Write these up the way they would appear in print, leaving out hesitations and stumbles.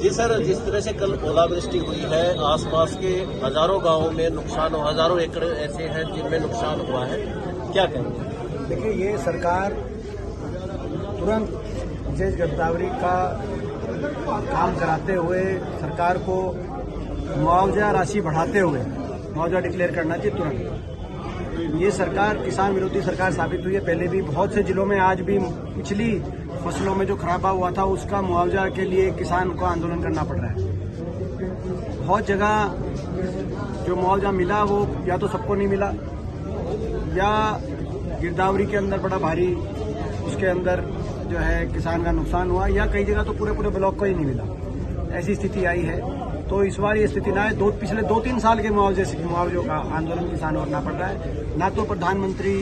जी sir, जिस तरह से कल ओलावृष्टि हुई है, आसपास के हजारों गांवों में नुकसान, हजारों एकड़ ऐसे हैं जिनमें नुकसान हुआ है, क्या कहेंगे? देखिए, ये सरकार तुरंत विशेष गिरदावरी का काम कराते हुए सरकार को मुआवजा राशि बढ़ाते हुए मुआवजा डिक्लेयर करना चाहिए तुरंत। ये सरकार किसान विरोधी सरकार साबित हुई है। पहले भी बहुत से जिलों में, आज भी पिछली फसलों में जो खराबा हुआ था उसका मुआवजा के लिए किसान को आंदोलन करना पड़ रहा है। बहुत जगह जो मुआवजा मिला वो या तो सबको नहीं मिला, या गिरदावरी के अंदर बड़ा भारी उसके अंदर जो है किसान का नुकसान हुआ, या कई जगह तो पूरे ब्लॉक को ही नहीं मिला। ऐसी स्थिति आई है। तो इस बार ये स्थिति ना है। पिछले 2-3 साल के मुआवजों का आंदोलन किसान करना पड़ रहा है। ना तो प्रधानमंत्री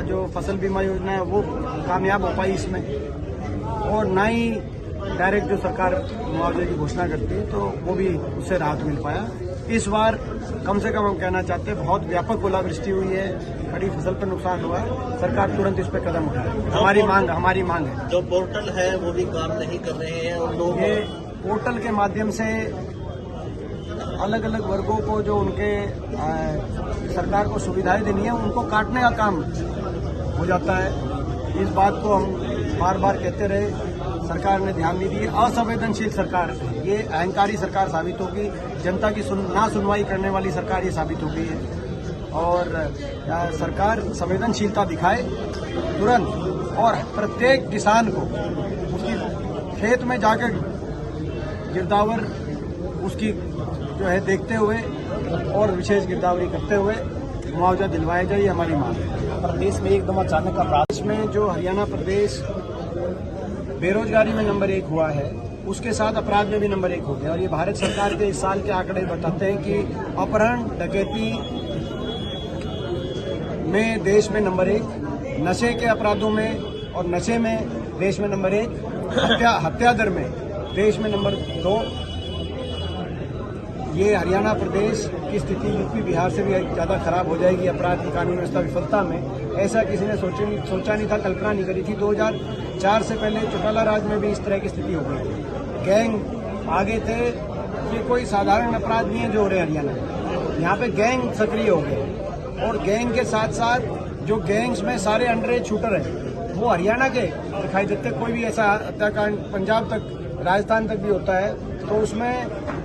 जो फसल बीमा योजना है वो कामयाब हो पाई इसमें, और ना ही डायरेक्ट जो सरकार मुआवजे की घोषणा करती है तो वो भी उससे राहत मिल पाया। इस बार कम से कम हम कहना चाहते हैं बहुत व्यापक ओलावृष्टि हुई है, खड़ी फसल पर नुकसान हुआ है, सरकार तुरंत इस पर कदम उठाए। हमारी मांग है। जो पोर्टल है वो भी काम नहीं कर रहे हैं, और लोग ये पोर्टल के माध्यम से अलग अलग वर्गों को जो उनके सरकार को सुविधाएं देनी है उनको काटने का काम हो जाता है। इस बात को हम बार बार कहते रहे, सरकार ने ध्यान नहीं दिया। असंवेदनशील सरकार, ये अहंकारी सरकार साबित होगी। जनता की ना सुनवाई करने वाली सरकार ये साबित हो गई है। और सरकार संवेदनशीलता दिखाए तुरंत, और प्रत्येक किसान को उसकी खेत में जाकर गिरदावर उसकी जो है देखते हुए और विशेष गिरदावरी करते हुए मुआवजा दिलवाया जाए, हमारी मांग है। प्रदेश में एकदम अचानक अपराध में जो हरियाणा प्रदेश बेरोजगारी में नंबर 1 हुआ है, उसके साथ अपराध में भी नंबर 1 हो गया। और ये भारत सरकार के इस साल के आंकड़े बताते हैं कि अपहरण डकैती में देश में नंबर 1, नशे के अपराधों में और नशे में देश में नंबर 1, हत्या दर में देश में नंबर 2। ये हरियाणा प्रदेश की स्थिति यूपी बिहार से भी ज़्यादा खराब हो जाएगी अपराध की कानून व्यवस्था विफलता में। ऐसा किसी ने सोचा नहीं था, कल्पना नहीं करी थी। 2004 से पहले चौटाला राज में भी इस तरह की स्थिति हो गई थी। गैंग आगे थे। ये कोई साधारण अपराध नहीं है जो हो रहे हरियाणा में। यहाँ पे गैंग सक्रिय हो गए, और गैंग के साथ साथ जो गैंग्स में सारे अंडर शूटर हैं वो हरियाणा के दिखाई देते। कोई भी ऐसा हत्याकांड पंजाब तक, राजस्थान तक भी होता है तो उसमें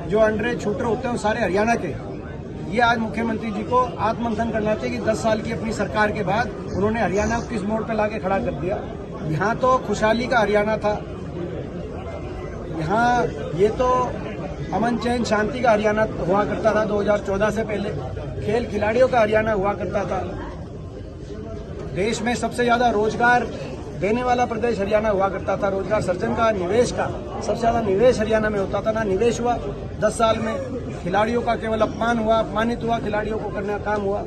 जो अंडर शूटर होते हैं वो सारे हरियाणा के। ये आज मुख्यमंत्री जी को आत्ममंथन करना चाहिए कि 10 साल की अपनी सरकार के बाद उन्होंने हरियाणा को किस मोड़ पे लाके खड़ा कर दिया। यहाँ तो खुशहाली का हरियाणा था, यहाँ ये तो अमन चैन शांति का हरियाणा हुआ करता था 2014 से पहले। खेल खिलाड़ियों का हरियाणा हुआ करता था। देश में सबसे ज्यादा रोजगार देने वाला प्रदेश हरियाणा हुआ करता था। रोजगार सृजन का, निवेश का सबसे ज्यादा निवेश हरियाणा में होता था। ना निवेश हुआ 10 साल में। खिलाड़ियों का केवल अपमानित हुआ, खिलाड़ियों को करने का काम हुआ।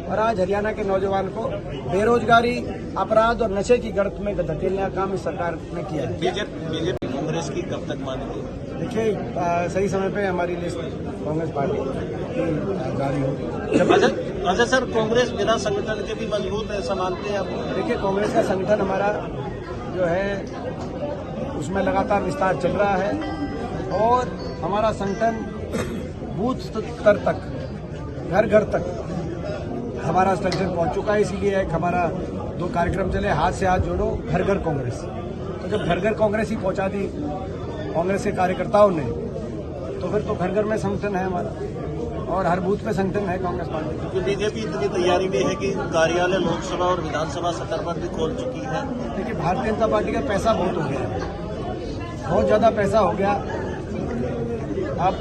और आज हरियाणा के नौजवान को बेरोजगारी, अपराध और नशे की गर्त में धकेलने का काम इस सरकार ने किया है। बीजेपी कांग्रेस की कब तक मानेगी? देखिए, सही समय पे हमारी लिस्ट कांग्रेस पार्टी की जारी होगी। अच्छा सर, कांग्रेस बिना संगठन के भी मजबूत है, ऐसा मानते हैं आप? देखिए, कांग्रेस का संगठन हमारा जो है उसमें लगातार विस्तार चल रहा है, और हमारा संगठन बूथ स्तर तक, घर घर तक हमारा संगठन पहुंच चुका है। इसीलिए एक हमारा 2 कार्यक्रम चले, हाथ से हाथ जोड़ो, घर घर कांग्रेस। तो जब घर घर कांग्रेस ही पहुंचा दी कांग्रेस के कार्यकर्ताओं ने, तो फिर तो घर घर में संगठन है हमारा, और हर बूथ पे संगठन है कांग्रेस पार्टी। क्योंकि बीजेपी इतनी तैयारी में है कि कार्यालय लोकसभा और विधानसभा स्तर पर भी खोल चुकी है। देखिए, भारतीय जनता पार्टी का पैसा बहुत हो गया, बहुत ज्यादा पैसा हो गया। अब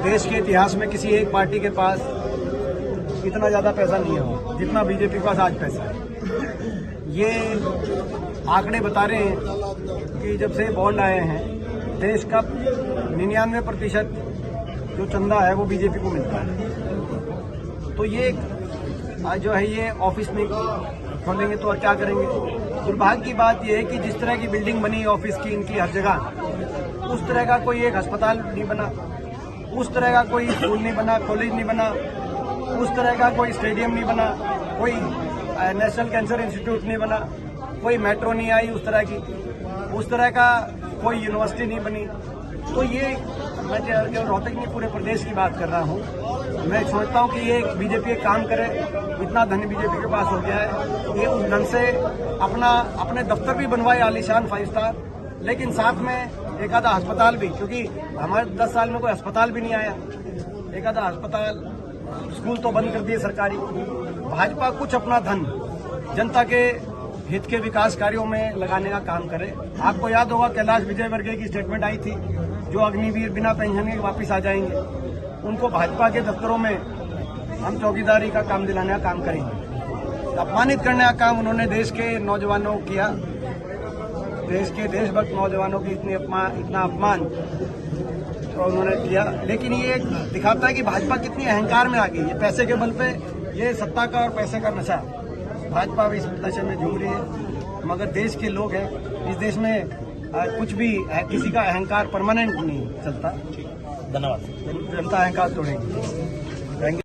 देश के इतिहास में किसी एक पार्टी के पास इतना ज्यादा पैसा नहीं है जितना बीजेपी के पास आज पैसा है। ये आंकड़े बता रहे हैं कि जब से बॉन्ड आए हैं, देश का 99% जो चंदा है वो बीजेपी को मिलता है। तो ये जो है ये ऑफिस में खोलेंगे तो और क्या करेंगे। दुर्भाग्य की बात यह है कि जिस तरह की बिल्डिंग बनी ऑफिस की इनकी हर जगह, उस तरह का कोई एक अस्पताल नहीं बना, उस तरह का कोई स्कूल नहीं बना, कॉलेज नहीं बना, उस तरह का कोई स्टेडियम नहीं बना, कोई नेशनल कैंसर इंस्टीट्यूट नहीं बना, कोई मेट्रो नहीं आई उस तरह का कोई यूनिवर्सिटी नहीं बनी। तो ये मैं जो रोहतक में पूरे प्रदेश की बात कर रहा हूँ, मैं सोचता हूँ कि ये बीजेपी एक काम करे। इतना धन बीजेपी के पास हो गया है, ये उस धन से अपने दफ्तर भी बनवाए आलीशान 5 स्टार, लेकिन साथ में एक आधा अस्पताल भी, क्योंकि हमारे 10 साल में कोई अस्पताल भी नहीं आया। एक आधा अस्पताल, स्कूल तो बंद कर दिए सरकारी। भाजपा कुछ अपना धन जनता के हित के विकास कार्यों में लगाने का काम करे। आपको याद होगा कैलाश विजयवर्गीय की स्टेटमेंट आई थी, जो अग्निवीर बिना पेंशन के वापस आ जाएंगे, उनको भाजपा के दफ्तरों में हम चौकीदारी का काम दिलाने का काम करेंगे। अपमानित करने का काम उन्होंने देश के नौजवानों को किया, देश के देशभक्त नौजवानों की इतना अपमान तो उन्होंने किया। लेकिन ये दिखाता है कि भाजपा कितनी अहंकार में आ गई है। पैसे के बल पे ये सत्ता का और पैसे का नशा, भाजपा भी इस नशे में झूम रही है। मगर देश के लोग हैं, इस देश में कुछ भी किसी का अहंकार परमानेंट नहीं चलता। धन्यवाद। जनता अहंकार तोड़ेगी।